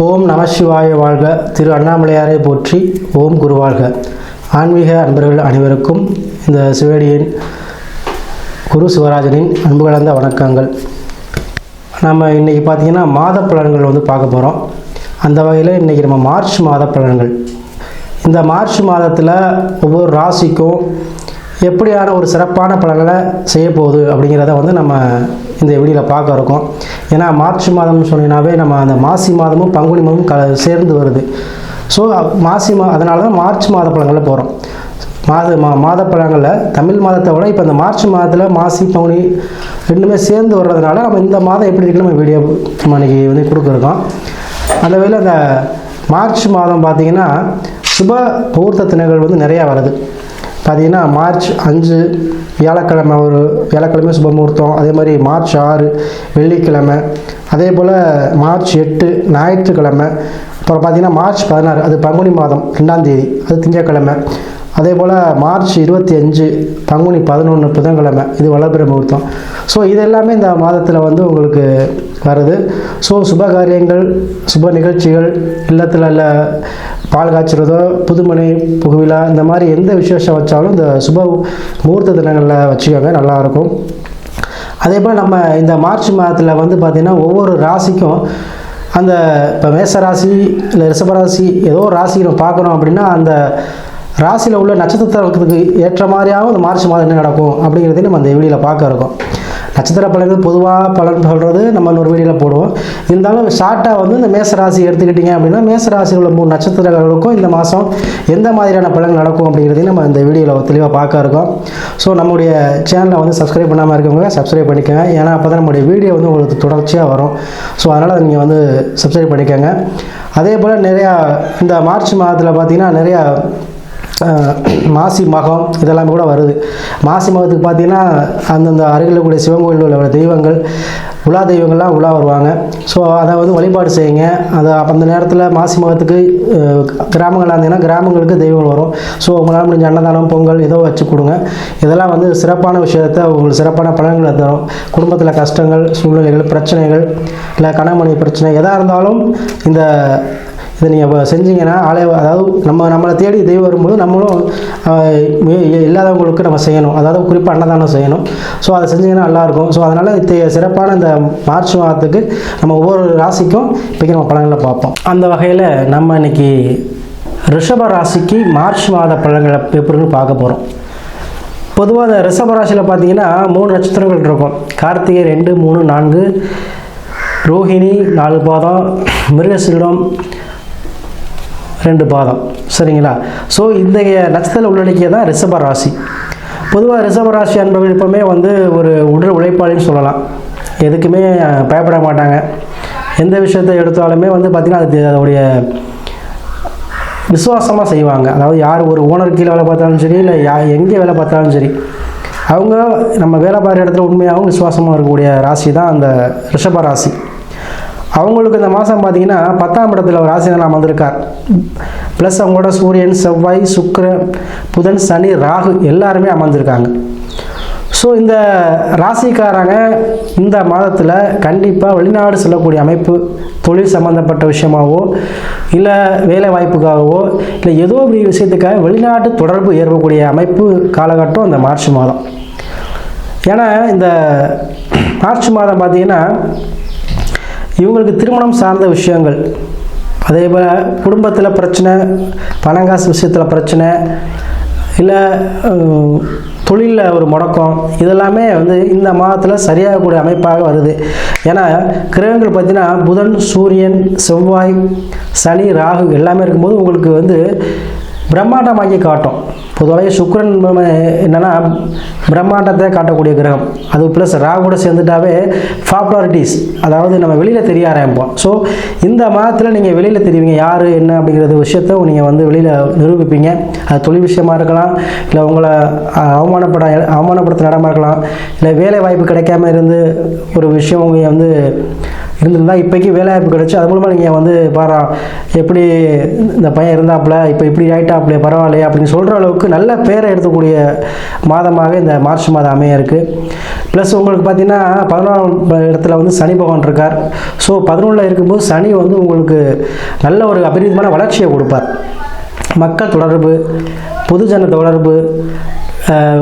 ஓம் நமசிவாய வாழ்க. திரு அண்ணாமலையாரை போற்றி. ஓம் குரு வாழ்க. ஆன்மீக அன்பர்கள் அனைவருக்கும் இந்த சிவடியின் குரு சிவராஜனின் அன்பு கலந்த வணக்கங்கள். நம்ம இன்றைக்கி பார்த்திங்கன்னா மாத பலன்கள் பார்க்க போகிறோம். அந்த வகையில் இன்றைக்கி நம்ம மார்ச் மாத பலன்கள். இந்த மார்ச் மாதத்தில் ஒவ்வொரு ராசிக்கும் எப்படியான ஒரு சிறப்பான பலன்களை செய்ய போகுது அப்படிங்கிறத நம்ம இந்த வீடியோவில் பார்க்க இருக்கோம். ஏன்னா மார்ச் மாதம்னு சொன்னீங்கன்னாவே நம்ம அந்த மாசி மாதமும் பங்குனி மாதமும் சேர்ந்து வருது. ஸோ அதனால தான் மார்ச் மாத பலன்களில் போகிறோம். மாத பலன்களில் தமிழ் மாதத்தை விட இப்போ இந்த மார்ச் மாதத்தில் மாசி பங்குனி ரெண்டுமே சேர்ந்து வர்றதுனால நம்ம இந்த மாதம் எப்படி இருக்குன்னு நம்ம வீடியோ நம்ம இன்றைக்கி கொடுக்குறோம். அந்த வகையில் அந்த மார்ச் மாதம் பார்த்திங்கன்னா சுப முகூர்த்த தினங்கள் நிறையா வருது. பார்த்திங்கன்னா மார்ச் 5 வியாழக்கிழமை, ஒரு வியாழக்கிழமை சுப முகூர்த்தம். அதே மாதிரி மார்ச் 6 வெள்ளிக்கிழமை. அதே போல் மார்ச் 8 ஞாயிற்றுக்கிழமை. அப்புறம் பார்த்திங்கன்னா மார்ச் 16 அது பங்குனி மாதம் 2ஆம் தேதி, அது திங்கட்கிழமை. அதே போல் மார்ச் 25 பங்குனி 11 புதன்கிழமை, இது வளர்பிறை முகூர்த்தம். ஸோ இது எல்லாமே இந்த மாதத்தில் உங்களுக்கு வருது. ஸோ சுப காரியங்கள், சுப நிகழ்ச்சிகள், இல்லத்தில் பால் காய்ச்சிறதோ, புதுமனை புகுவிழா, இந்த மாதிரி எந்த விசேஷம் வச்சாலும் இந்த சுப முகூர்த்த தினங்களில் வச்சுக்கோங்க, நல்லாயிருக்கும். அதே போல் நம்ம இந்த மார்ச் மாதத்தில் பார்த்திங்கன்னா ஒவ்வொரு ராசிக்கும் அந்த இப்போ மேசராசி இல்லை ரிஷபராசி ஏதோ ஒரு ராசி நம்ம பார்க்குறோம் அப்படின்னா அந்த ராசியில் உள்ள நட்சத்திரத்துக்கு ஏற்ற மாதிரியாகவும் இந்த மார்ச் மாதம் என்ன நடக்கும் அப்படிங்கிறதையும் நம்ம அந்த வீடியோவில் பார்க்க இருக்கோம். நட்சத்திர பலன்கள் பொதுவாக பலன் சொல்கிறது நம்ம இன்னொரு வீடியோவில் போடுவோம். இருந்தாலும் ஷார்ட்டாக இந்த மேசராசி எடுத்துக்கிட்டிங்க அப்படின்னா மேசராசியில் உள்ள 3 நட்சத்திரங்களுக்கும் இந்த மாதம் எந்த மாதிரியான பலன்கள் நடக்கும் அப்படிங்கிறதையும் நம்ம இந்த வீடியோவில் தெளிவாக பார்க்க இருக்கோம். ஸோ நம்முடைய சேனலை சப்ஸ்கிரைப் பண்ணாமல் இருக்கவங்க சப்ஸ்கிரைப் பண்ணிக்கோங்க. ஏன்னா அப்போ தான் நம்முடைய வீடியோ உங்களுக்கு தொடர்ச்சியாக வரும். ஸோ அதனால் நீங்கள் சப்ஸ்கிரைப் பண்ணிக்கோங்க. அதே போல் நிறையா இந்த மார்ச் மாதத்தில் பார்த்திங்கன்னா நிறையா மாசி மகம் இதெல்லாமே கூட வருது. மாசி மகத்துக்கு பார்த்திங்கன்னா அந்தந்த அருகில் கூடிய சிவன் கோயிலில் உள்ள தெய்வங்கள், உலா தெய்வங்கள்லாம் உலா வருவாங்க. ஸோ அதை வழிபாடு செய்யுங்க. அதை அந்த நேரத்தில் மாசி மகத்துக்கு கிராமங்களாக இருந்தீங்கன்னா கிராமங்களுக்கு தெய்வங்கள் வரும். ஸோ உங்களால் முடிஞ்ச அன்னதானம், பொங்கல் ஏதோ வச்சு கொடுங்க. இதெல்லாம் சிறப்பான விஷயத்தை உங்களுக்கு சிறப்பான பலன்களை தரும். குடும்பத்தில் கஷ்டங்கள், சூழ்நிலைகள், பிரச்சனைகள், இல்லை கணவன் பிரச்சனை எதாக இருந்தாலும் இதை நீங்கள் செஞ்சீங்கன்னா அதாவது நம்மளை தேடி தெய்வம் வரும்போது நம்மளும் இல்லாதவங்களுக்கு நம்ம செய்யணும். அதாவது குறிப்பாக அன்னதானம் செய்யணும். ஸோ அதை செஞ்சிங்கன்னா நல்லாயிருக்கும். ஸோ அதனால் சிறப்பான இந்த மார்ச் மாதத்துக்கு நம்ம ஒவ்வொரு ராசிக்கும் இன்றைக்கி நம்ம பலன்களை பார்ப்போம். அந்த வகையில் நம்ம இன்றைக்கி ரிஷப ராசிக்கு மார்ச் மாத பலன்களை எப்படின்னு பார்க்க போகிறோம். பொதுவாக இந்த ரிஷப ராசியில் பார்த்திங்கன்னா 3 நட்சத்திரங்கள் இருக்கும். கார்த்திகை 2, 3, 4, ரோஹிணி 4 பாதம், மிருகசீரிடம் 2 பாதம். சரிங்களா? ஸோ இந்த நட்சத்திர உள்ளடக்கிய தான் ரிஷப ராசி. பொதுவாக ரிஷப ராசி அன்பர்கள் எப்பவுமே ஒரு உடல் உழைப்பாளின்னு சொல்லலாம். எதுக்குமே பயப்பட மாட்டாங்க. எந்த விஷயத்தை எடுத்தாலுமே பார்த்திங்கன்னா அது அதோடைய விசுவாசமாக செய்வாங்க. அதாவது யார் ஒரு ஓனர் கீழே வேலை பார்த்தாலும் சரி, இல்லை எங்கே வேலை பார்த்தாலும் சரி, அவங்க நம்ம வேலை பார்க்குற இடத்துல உண்மையாகவும் விசுவாசமாக இருக்கக்கூடிய ராசி தான் அந்த ரிஷப ராசி. அவங்களுக்கு இந்த மாதம் பார்த்திங்கன்னா 10ஆம் இடத்துல ஒரு ராசிநாதன் அமர்ந்திருக்கார். ப்ளஸ் அவங்களோட சூரியன், செவ்வாய், சுக்கிரன், புதன், சனி, ராகு எல்லாருமே அமர்ந்திருக்காங்க. ஸோ இந்த ராசிக்காரங்க இந்த மாதத்தில் கண்டிப்பாக வெளிநாடு செல்லக்கூடிய அமைப்பு, தொழில் சம்மந்தப்பட்ட விஷயமாகவோ, இல்லை வேலை வாய்ப்புக்காகவோ, இல்லை ஏதோ ஒரு விஷயத்துக்காக வெளிநாட்டு தொடர்பு ஏற்படக்கூடிய அமைப்பு காலகட்டம் இந்த மார்ச் மாதம். ஏன்னா இந்த மார்ச் மாதம் பார்த்திங்கன்னா இவங்களுக்கு திருமணம் சார்ந்த விஷயங்கள், அதே போல் குடும்பத்தில் பிரச்சனை, பணங்காசு விஷயத்தில் பிரச்சனை, இல்லை தொழிலில் ஒரு முடக்கம், இதெல்லாமே இந்த மாதத்தில் சரியாகக்கூடிய அமைப்பாக வருது. ஏன்னா கிரகங்கள் பார்த்திங்கன்னா புதன், சூரியன், செவ்வாய், சனி, ராகு எல்லாமே இருக்கும்போது உங்களுக்கு பிரம்மாண்டமாக்கி காட்டும். பொதுவாக சுக்கிரன் என்னென்னா பிரம்மாண்டத்தை காட்டக்கூடிய கிரகம். அது ப்ளஸ் ராகு கூட சேர்ந்துட்டாவே பாப்புலாரிட்டிஸ், அதாவது நம்ம வெளியில் தெரிய ஆரம்பிப்போம். ஸோ இந்த மாதத்தில் நீங்கள் வெளியில் தெரிவிங்க யார் என்ன அப்படிங்கிறது விஷயத்தை நீங்கள் வெளியில் நிரூபிப்பீங்க. அது தொழில் விஷயமா இருக்கலாம், இல்லை உங்களை அவமானப்படுத்துகிற இடமா இருக்கலாம், இல்லை வேலை வாய்ப்பு கிடைக்காம இருந்து ஒரு விஷயம் இருந்திருந்தால் இப்போக்கி வேலைவாய்ப்பு கிடச்சி அது மூலமாக நீங்கள் வந்து பாரு எப்படி இந்த பையன் இருந்தாப்புல இப்போ இப்படி ஆகிட்டாப்புல பரவாயில்லையா அப்படின்னு சொல்கிற அளவுக்கு நல்ல பேரை எடுக்கக்கூடிய மாதமாக இந்த மார்ச் மாதம் அமைய இருக்குது. ப்ளஸ் உங்களுக்கு பார்த்திங்கன்னா 11ஆம் இடத்துல வந்து சனி பகவான் இருக்கார். ஸோ 11ல் இருக்கும்போது சனி வந்து உங்களுக்கு நல்ல ஒரு அபரிதமான வளர்ச்சியை கொடுப்பார். மக்கள் தொடர்பு, பொதுஜன தொடர்பு,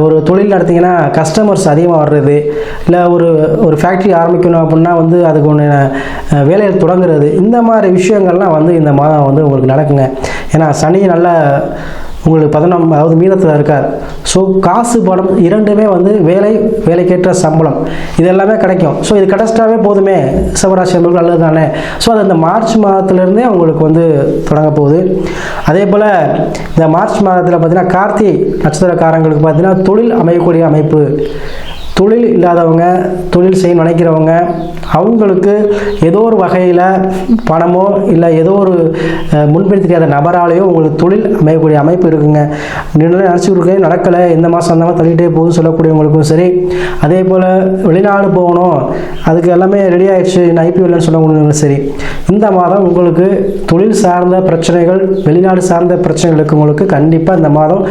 ஒரு தொழில் நடத்திங்கன்னா கஸ்டமர்ஸ் அதிகமாக வர்றது, இல்லை ஒரு ஃபேக்ட்ரி ஆரம்பிக்கணும் அப்படின்னா வந்து அதுக்கு ஒன்று வேலையை தொடங்குறது, இந்த மாதிரி விஷயங்கள்லாம் வந்து இந்த மாதம் வந்து உங்களுக்கு நடக்குங்க. ஏன்னா சனி நல்ல உங்களுக்கு 11 அதாவது மீனத்தில் இருக்கார். ஸோ காசு பணம் இரண்டுமே வந்து வேலைக்கேற்ற சம்பளம் இது எல்லாமே கிடைக்கும். ஸோ இது கிடச்சிட்டாவே போதுமே ரிஷபராசி என்பது நல்லது தானே. ஸோ அது இந்த மார்ச் மாதத்துலேருந்தே உங்களுக்கு வந்து தொடங்க போகுது. அதே போல் இந்த மார்ச் மாதத்தில் பார்த்திங்கன்னா கார்த்திகை நட்சத்திரக்காரங்களுக்கு பார்த்திங்கன்னா தொழில் அமையக்கூடிய அமைப்பு, தொழில் இல்லாதவங்க, தொழில் செய்ய நினைக்கிறவங்க, அவங்களுக்கு ஏதோ ஒரு வகையில் பணமோ இல்லை ஏதோ ஒரு முன்பின் தெரியாத நபராலேயோ உங்களுக்கு தொழில் அமையக்கூடிய அமைப்பு இருக்குங்க. நினச்சிக்கிட்டு நடக்கலை, இந்த மாதம் அந்த மாதிரி தள்ளிகிட்டே போகுது சொல்லக்கூடியவங்களுக்கும் சரி, அதே போல் வெளிநாடு போகணும் அதுக்கு எல்லாமே ரெடி ஆகிடுச்சு ஐபிஎல்னு சொல்லக்கூடியவங்களும் சரி, இந்த மாதம் உங்களுக்கு தொழில் சார்ந்த பிரச்சனைகள், வெளிநாடு சார்ந்த பிரச்சனைகளுக்கு உங்களுக்கு கண்டிப்பாக இந்த மாதம்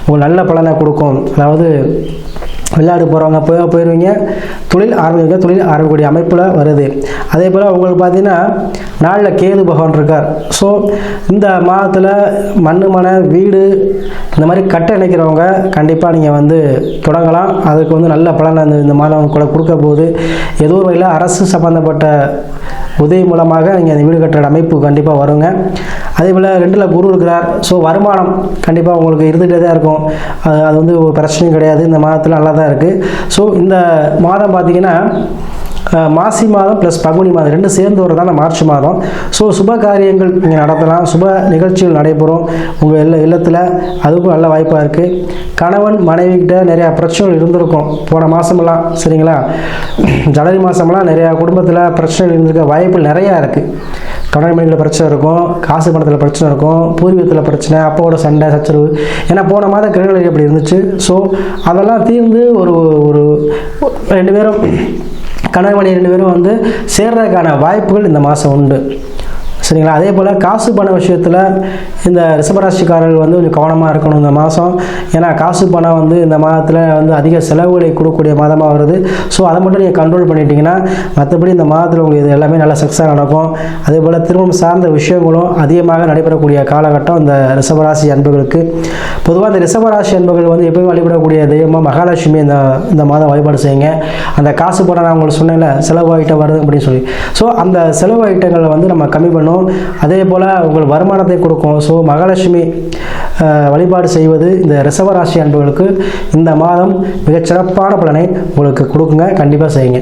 உங்களுக்கு நல்ல பலனை கொடுக்கும். அதாவது வெளிநாடு போகிறவங்க போயிடுவீங்க, தொழில் ஆரம்பிக்கக்கூடிய அமைப்பில் வருது. அதே போல் உங்களுக்கு பார்த்திங்கன்னா நாளில் கேது பகவான் இருக்கார். ஸோ இந்த மாதத்தில் மனை வீடு இந்த மாதிரி கட்ட நினைக்கிறவங்க கண்டிப்பாக நீங்கள் வந்து தொடங்கலாம். அதுக்கு வந்து நல்ல பலன் இந்த மாதம் கூட கொடுக்க போகுது. ஏதோ ஒரு வகையில் அரசு சம்மந்தப்பட்ட உதவி மூலமாக நீங்கள் அந்த வீடு கட்டுற அமைப்பு கண்டிப்பாக வருங்க. அதே போல் 2ல் குரு இருக்கிறார். ஸோ வருமானம் கண்டிப்பாக உங்களுக்கு இருந்துகிட்டே தான் இருக்கும். அது வந்து ஒரு பிரச்சனையும் கிடையாது. இந்த மாதத்தில் நல்லா தான் இருக்குது. ஸோ இந்த மாதம் பார்த்திங்கன்னா மாசி மாதம் ப்ளஸ் பங்குனி மாதம் 2 சேர்ந்து வரதான மார்ச் மாதம். ஸோ சுப காரியங்கள் நீங்கள் நடத்தலாம், சுப நிகழ்ச்சிகள் நடைபெறும் உங்கள் இல்லத்தில். அதுக்கும் நல்ல வாய்ப்பாக இருக்குது. கணவன் மனைவிக்கிட்ட நிறையா பிரச்சனைகள் இருந்திருக்கும் போன மாதமெல்லாம், சரிங்களா? ஜனவரி மாதமெல்லாம் நிறையா குடும்பத்தில் பிரச்சனைகள் இருந்திருக்க வாய்ப்புகள் நிறையா இருக்குது. கணவன் மனைவியில் பிரச்சனை இருக்கும், காசு பணத்தில் பிரச்சனை இருக்கும், பூர்வீகத்தில் பிரச்சனை, அப்போட சண்டை சச்சரவு. ஏன்னா போன மாதம் கிரகங்கள் எப்படி இருந்துச்சு. ஸோ அதெல்லாம் தீர்ந்து ஒரு 2 பேரும் கணவன் மனைவி 2 பேரும் வந்து சேர்றதுக்கான வாய்ப்புகள் இந்த மாதம் உண்டு, சரிங்களா? அதே போல் காசு பண விஷயத்தில் இந்த ரிஷபராசிக்காரர்கள் வந்து கொஞ்சம் கவனமாக இருக்கணும் இந்த மாதம். ஏன்னா காசு பணம் வந்து இந்த மாதத்தில் வந்து அதிக செலவுகளை கொடுக்கக்கூடிய மாதமாக வருது. ஸோ அதை மட்டும் நீங்கள் கண்ட்ரோல் பண்ணிட்டீங்கன்னா மற்றபடி இந்த மாதத்தில் உங்களுக்கு இது எல்லாமே நல்லா சக்ஸஸாக நடக்கும். அதே போல் திருமணம் சார்ந்த விஷயங்களும் அதிகமாக நடைபெறக்கூடிய காலகட்டம் இந்த ரிஷபராசி அன்புகளுக்கு. பொதுவாக இந்த ரிஷபராசி அன்புகள் வந்து எப்போயும் வழிபடக்கூடிய தெய்வமாக மகாலட்சுமி இந்த மாதம் வழிபாடு செய்யுங்க. அந்த காசு பணம் நான் உங்களுக்கு சொன்னேன்ல செலவு ஐட்டம் வருது அப்படின்னு சொல்லி, ஸோ அந்த செலவு ஐட்டங்களை வந்து நம்ம கம்மி பண்ணும். அதே போல் உங்கள் வருமானத்தை கொடுக்கும். ஸோ மகாலட்சுமி வழிபாடு செய்வது இந்த ரிஷபராசி அன்புகளுக்கு இந்த மாதம் மிகச்சிறப்பான பலனை உங்களுக்கு கொடுக்குங்க. கண்டிப்பாக செய்யுங்க.